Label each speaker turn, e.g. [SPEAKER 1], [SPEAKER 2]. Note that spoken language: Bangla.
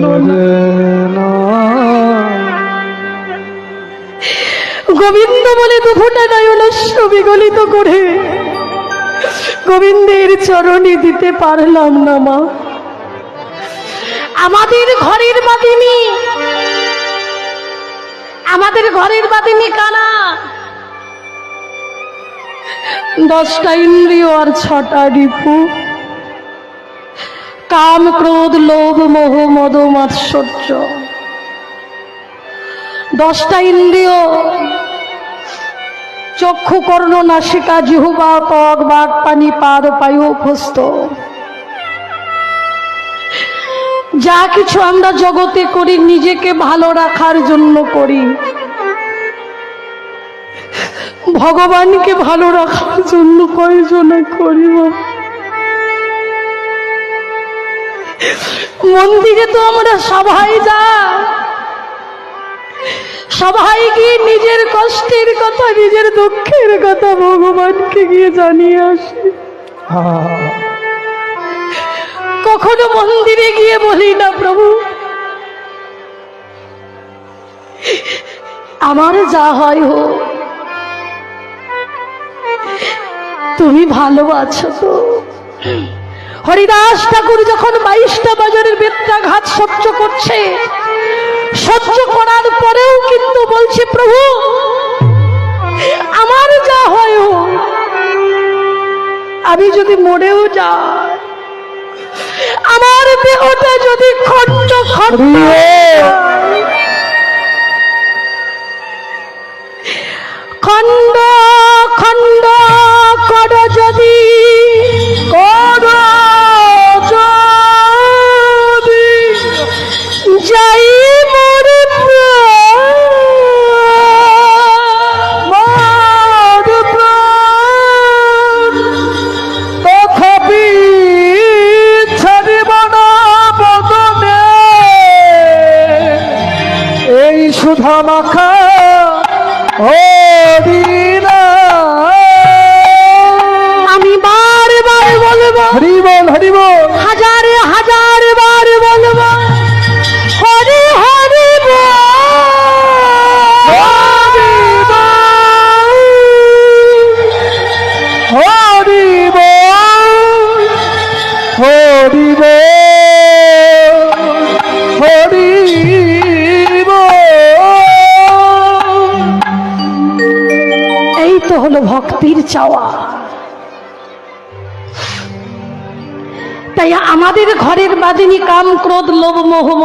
[SPEAKER 1] বলো না। গোবিন্দ বলে দুফোঁটা নয়নাশ্রু বিগলিত করে গোবিন্দের চরণে দিতে পারলাম না মা। আমাদের ঘরের বাদিনী, আমাদের ঘরের বাদিনী কানা। 10টা ইন্দ্রিয় আর 6টা রিপু, কাম ক্রোধ লোভ মোহ মদ মাৎসর্য। 10টা ইন্দ্রিয়, চক্ষু কর্ণ নাসিকা জিহ্বা ত্বক বাক পানি পাদ পায়ু হস্ত। যা কিছু আমরা জগতে করি নিজেকে ভালো রাখার জন্য করি, ভগবানকে ভালো রাখার জন্য কয়জনে করি। মন্দিরে তো আমরা সবাই যা, সবাই গিয়ে নিজের কষ্টের কথা নিজের দুঃখের কথা ভগবানকে গিয়ে জানিয়ে আসি। কখনো মন্দিরে গিয়ে বলি না প্রভু আমার যা হয় হোক, তুমি ভালো আছো তো। হরিদাস ঠাকুর যখন 22টা বাজারের বেত্রাঘাত সহ্য করছে, সহ্য করার পরেও কিন্তু বলছে প্রভু আমার যা হয় হোক, আমি যদি মরেও যাই, আমার দেহটা যদি খণ্ড খণ্ড খণ্ড খণ্ড কর যদি যাই মরে তথাপি ছাড়িব না বদনে এই সুধা মাখা আমি বারবার বলবো হরি বল হরি বল, হাজার হাজার বার বলবো হরি হরি বল, হরি বল, হরি বল, হরি হলো ভক্তির চাওয়া। তাই আমাদের ঘরের বাদিনী কাম ক্রোধ লোভ মোহ